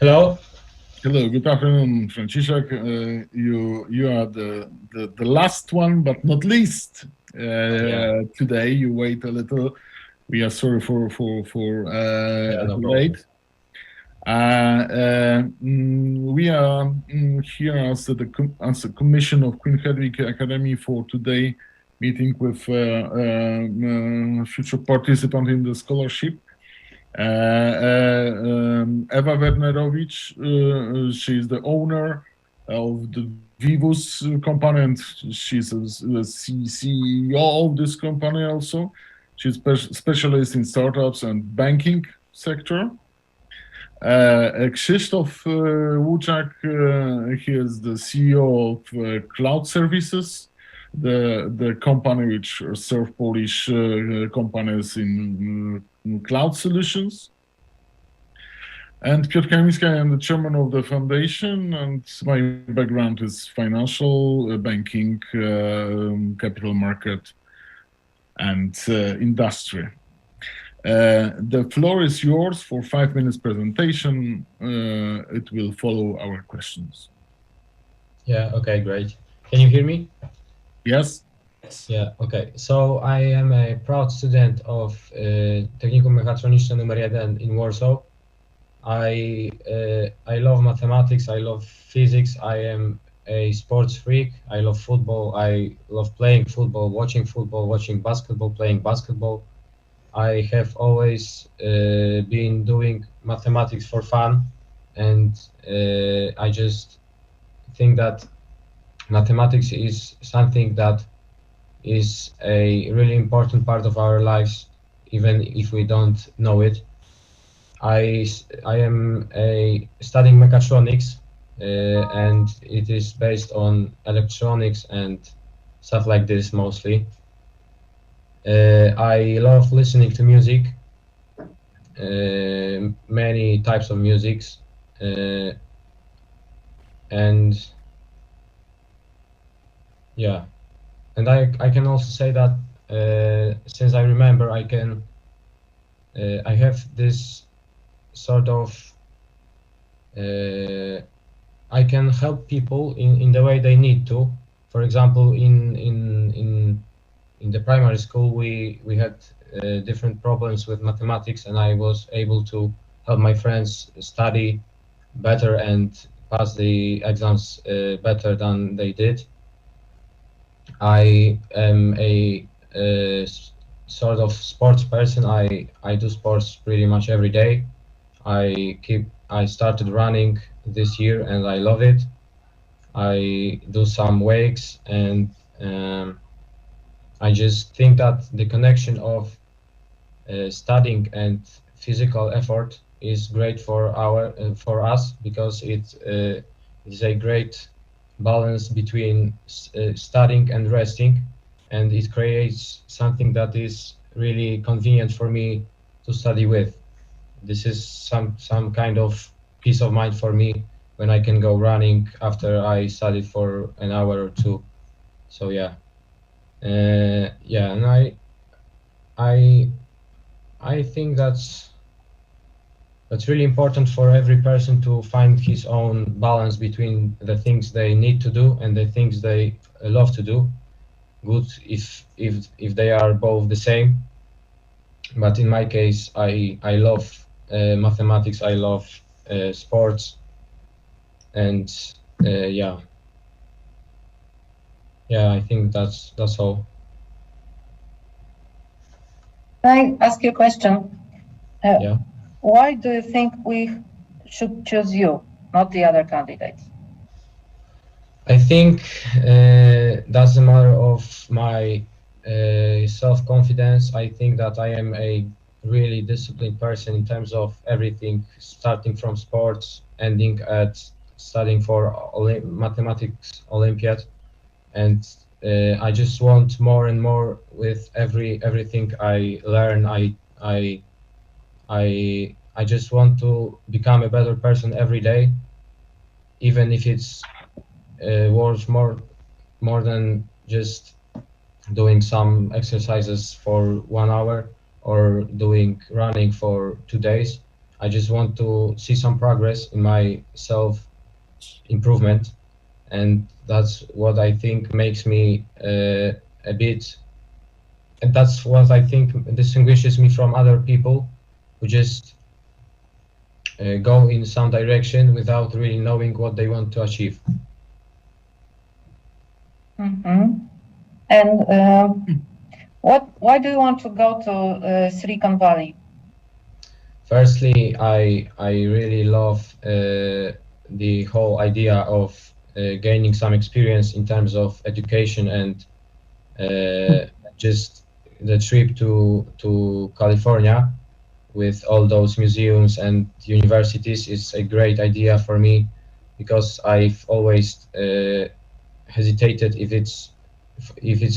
Hello. Hello, good afternoon, Franciszek. You are the last one, but not least. Yeah. Today you wait a little. We are sorry for Yeah. No problem. late. We are here as the Commission of Queen Hedwig Academy for today meeting with future participant in the scholarship. Eva Wernerowicz, she is the owner of the Vivus company, and she's the CEO of this company also. She's specialist in startups and banking sector. Krzysztof Łuczak, he is the CEO of Cloud Services, the company which serve Polish companies in cloud solutions. And Piotr Kamiński, I am the chairman of the foundation, and my background is financial, banking, capital market, and industry. The floor is yours for 5 minutes presentation. It will follow our questions. Yeah. Okay. Great. Can you hear me? Yes. Yeah. Okay. So I am a proud student of Technikum Mechatroniczne nr 1 in Warsaw. I love mathematics. I love physics. I am a sports freak. I love football. I love playing football, watching basketball, playing basketball. I have always been doing mathematics for fun, and I just think that mathematics is something that is a really important part of our lives, even if we don't know it. I am studying mechatronics, and it is based on electronics and stuff like this mostly. I love listening to music, many types of musics, and yeah, and I can also say that since I remember, I have this sort of I can help people in the way they need to. For example, in the primary school, we had different problems with mathematics, and I was able to help my friends study better and pass the exams better than they did. I am a sort of sports person. I do sports pretty much every day. I started running this year and I love it. I do some wakes, and I just think that the connection of studying and physical effort is great for us, because it is a great balance between studying and resting, and it creates something that is really convenient for me to study with. This is some kind of peace of mind for me when I can go running after I studied for an hour or two. So yeah, yeah, and I think that's really important for every person to find his own balance between the things they need to do and the things they love to do. Good if they are both the same. But in my case, I love mathematics. I love sports, and yeah, I think that's all. Can I ask you a question? Yeah. Why do you think we should choose you, not the other candidates? I think that's a matter of my self-confidence. I think that I am a really disciplined person in terms of everything, starting from sports, ending at studying for mathematics Olympiad, and I just want more and more with everything I learn. I just want to become a better person every day, even if it's worth more than just doing some exercises for 1 hour or doing running for 2 days. I just want to see some progress in my self improvement, and that's what I think makes me a bit. And that's what I think distinguishes me from other people who just go in some direction without really knowing what they want to achieve. Mm-hmm. And why do you want to go to Silicon Valley? Firstly, I really love the whole idea of gaining some experience in terms of education, and just the trip to California with all those museums and universities is a great idea for me, because I've always hesitated if it's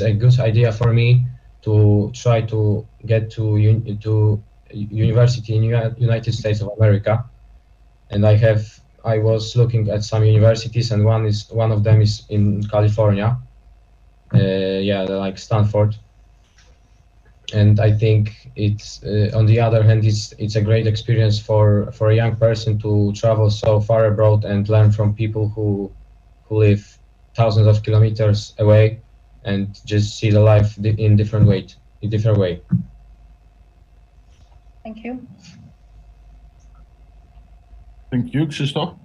a good idea for me to try to get to university in United States of America. And I was looking at some universities, and one of them is in California. Yeah, like Stanford. And I think it's on the other hand, it's a great experience for a young person to travel so far abroad and learn from people who live thousands of kilometers away, and just see the life in different way. Thank you. Thank you, Krzysztof.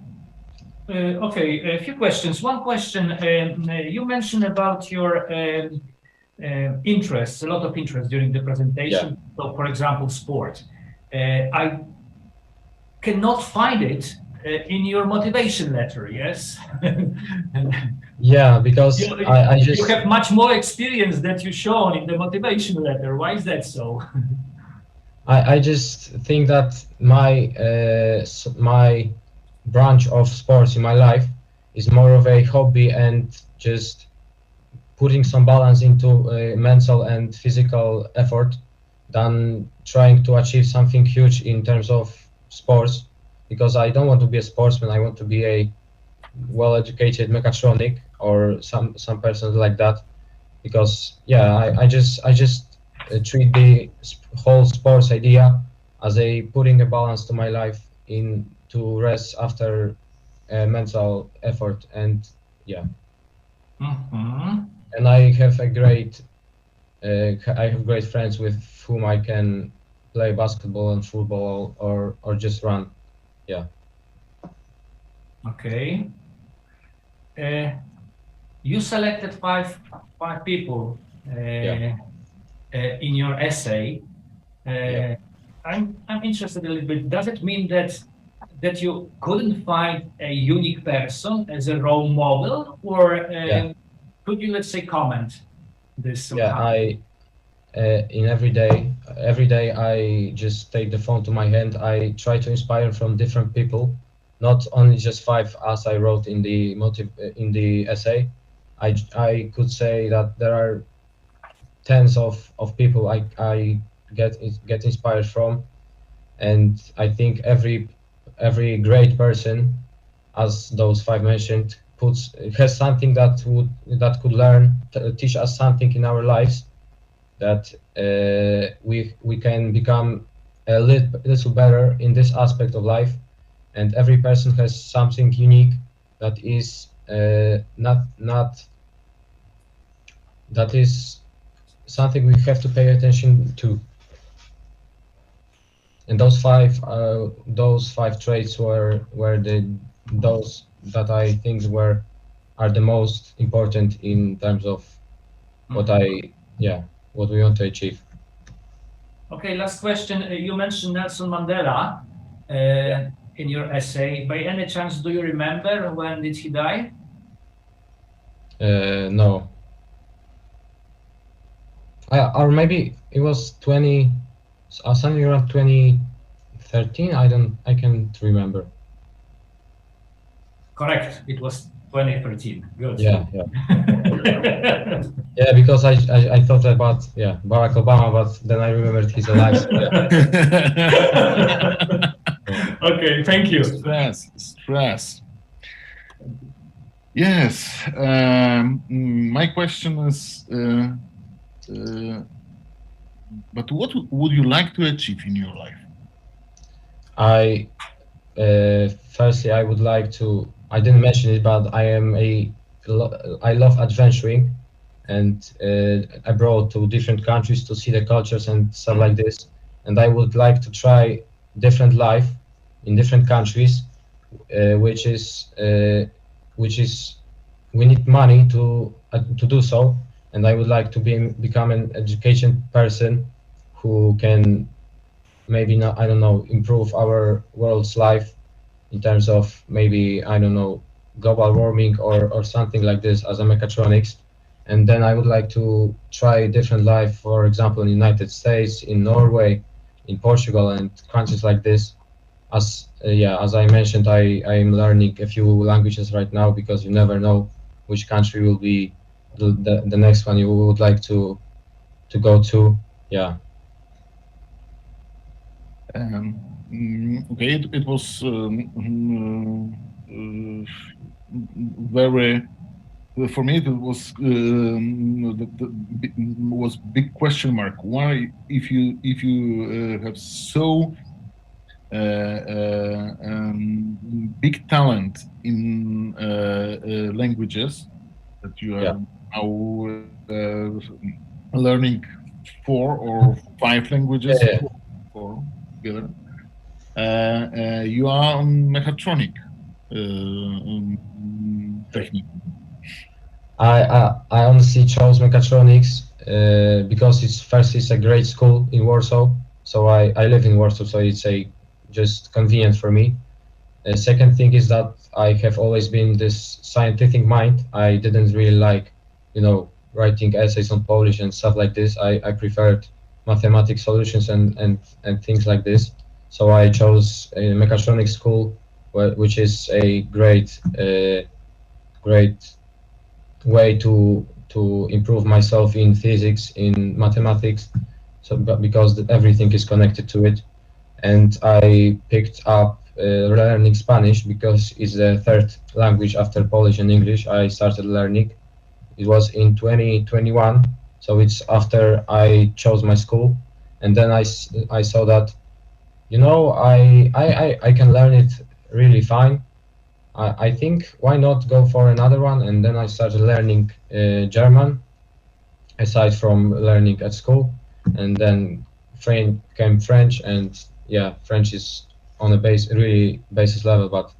Okay, a few questions. One question, you mentioned about your interests, a lot of interest during the presentation. Yeah. So, for example, sport. I cannot find it in your motivation letter, yes? Yeah, because I just... You have much more experience that you shown in the motivation letter. Why is that so? I just think that my branch of sports in my life is more of a hobby, and just putting some balance into mental and physical effort than trying to achieve something huge in terms of sports, because I don't want to be a sportsman. I want to be a well-educated mechatronic or some person like that, because yeah, I just treat the whole sports idea as a putting a balance to my life in to rest after mental effort. And yeah. Mm-hmm. And I have great friends with whom I can play basketball and football or just run. Yeah. Okay. You selected five people in your essay. Yeah. I'm interested a little bit. Does it mean that you couldn't find a unique person as a role model, or could you, let's say, comment this somehow? Yeah, in every day I just take the phone to my hand. I try to inspire from different people, not only just five as I wrote in the essay. I could say that there are tens of people I get inspired from, and I think every great person, as those five mentioned, has something that could teach us something in our lives, that we can become a little better in this aspect of life. And every person has something unique that is that is something we have to pay attention to. And those five traits were those that I think are the most important in terms of what we want to achieve. Okay, last question. You mentioned Nelson Mandela in your essay. By any chance, do you remember when did he die? No. Or maybe it was something around 2013. I can't remember. Correct. It was 2013. Good. Yeah. Yeah, because I thought about Barack Obama, but then I remembered he's alive. So Okay, thank you. Stress. Yes. My question is, but what would you like to achieve in your life? I firstly I would like to. I didn't mention it, but I love adventuring and abroad to different countries to see the cultures and stuff like this. And I would like to try different life in different countries, which is we need money to do so. And I would like to become an education person who can maybe not, I don't know, improve our world's life in terms of maybe, I don't know, global warming or something like this as a mechatronics. And then I would like to try different life, for example, in the United States, in Norway, in Portugal, and countries like this. As I mentioned, I am learning a few languages right now because you never know which country will be the next one you would like to go to. Yeah. Okay, it was very. For me, it was was big question mark. Why, if you have so big talent in languages that you are now learning 4 or 5 languages or together, you are on mechatronic technique. I honestly chose mechatronics because it's a great school in Warsaw. So I live in Warsaw, so it's just convenient for me. Second thing is that I have always been this scientific mind. I didn't really like, writing essays on Polish and stuff like this. I preferred mathematic solutions and things like this. So I chose a mechatronics school, which is a great way to improve myself in physics, in mathematics, because everything is connected to it. And I picked up learning Spanish because it's the third language after Polish and English I started learning. It was in 2021, so it's after I chose my school, and then I saw that I can learn it really fine. I think why not go for another one, and then I started learning German aside from learning at school, and then came French, and French is on a basis level, but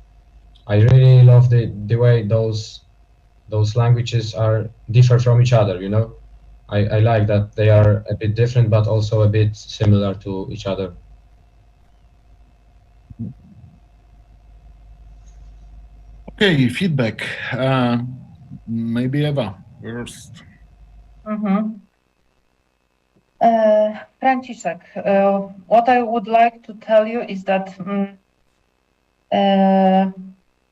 I really love the way those languages differ from each other. I like that they are a bit different but also a bit similar to each other. Okay, feedback. Maybe Eva first. Franciszek, what I would like to tell you is that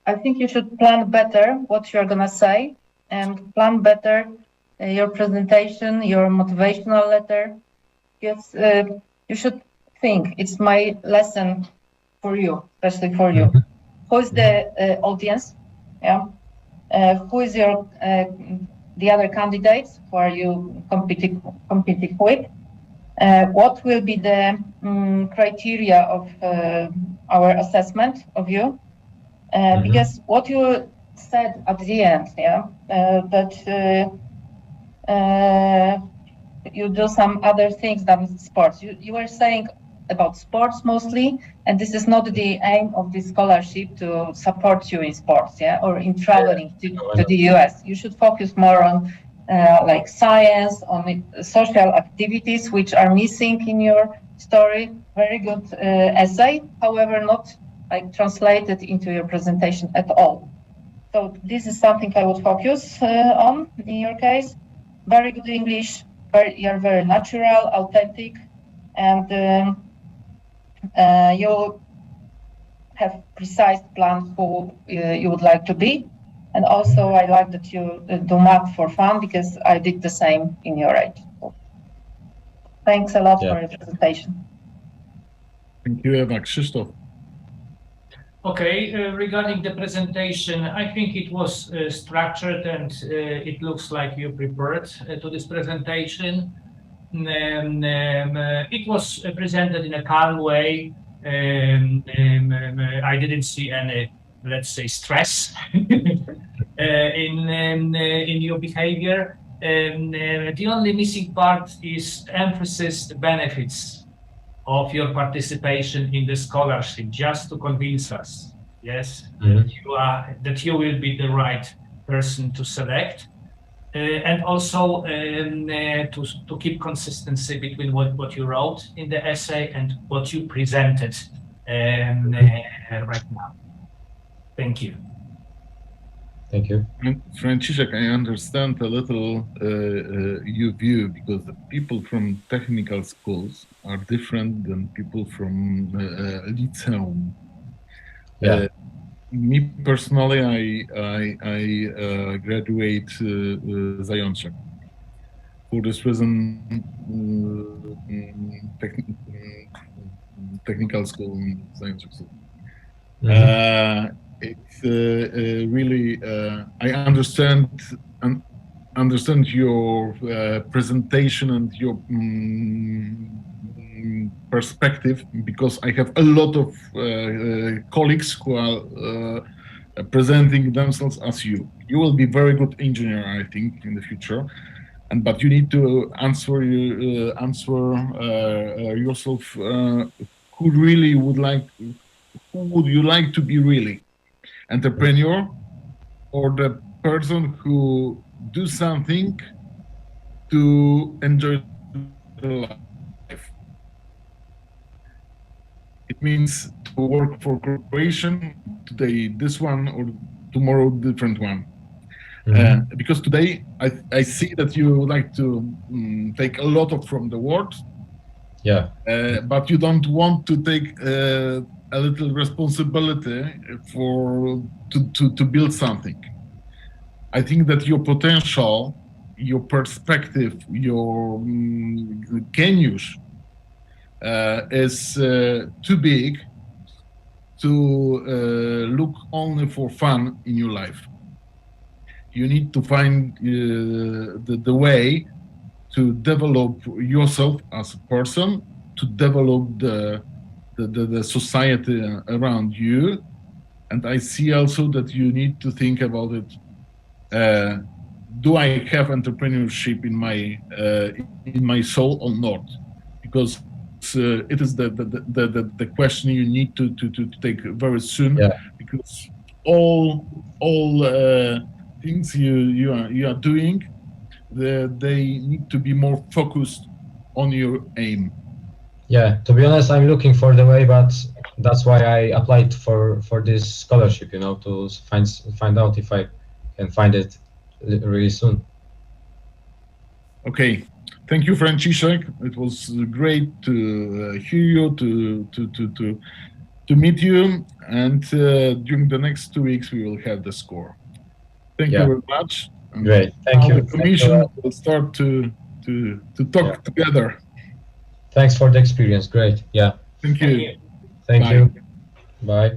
I think you should plan better what you're going to say and plan better your presentation, your motivational letter. Because you should think, it's my lesson for you, especially for you. Who is the audience? Who is the other candidates who are you competing with? What will be the criteria of our assessment of you? Because what you said at the end, that you do some other things than sports. You were saying about sports mostly, and this is not the aim of the scholarship to support you in sports, or in traveling to the US. You should focus more on like science, on social activities, which are missing in your story. Very good essay, however, not like translated into your presentation at all. So this is something I would focus on in your case. Very good English, you're very natural, authentic, and you have precise plan who you would like to be. And also I like that you do math for fun, because I did the same in your age. So thanks a lot for your presentation. Thank you, Eva. Krzysztof. Okay, regarding the presentation, I think it was structured, and it looks like you prepared to this presentation. It was presented in a calm way. I didn't see any, let's say, stress in your behavior. The only missing part is emphasis the benefits of your participation in the scholarship, just to convince us, yes, that you will be the right person to select, and also to keep consistency between what you wrote in the essay and what you presented right now. Thank you. Thank you. Franciszek, I understand a little your view, because the people from technical schools are different than people from Lyceum. Yeah. Me personally, I graduate Zajączek. For this reason, technical school in Zajączek. It's really I understand your presentation and your perspective, because I have a lot of colleagues who are presenting themselves as you. You will be very good engineer, I think, in the future, but you need to answer yourself. Who really would like? Who would you like to be really? Entrepreneur, or the person who do something to enjoy life? It means to work for corporation, today this one, or tomorrow different one. Because today I see that you like to take a lot from the world, Yeah. but you don't want to take a little responsibility to build something. I think that your potential, your perspective, your genius is too big to look only for fun in your life. You need to find the way to develop yourself as a person, to develop the society around you. And I see also that you need to think about it. Do I have entrepreneurship in my soul or not? Because it is the question you need to take very soon. Yeah. Because all things you are doing, they need to be more focused on your aim. Yeah, to be honest, I'm looking for the way, but that's why I applied for this scholarship, you know, to find out if I can find it really soon. Okay, thank you, Franciszek. It was great to hear you, to meet you, and during the next 2 weeks we will have the score. Thank you very much. Great, thank you. The commission will start to talk together. Thanks for the experience. Great. Yeah. Thank you. Thank Bye. you. Bye.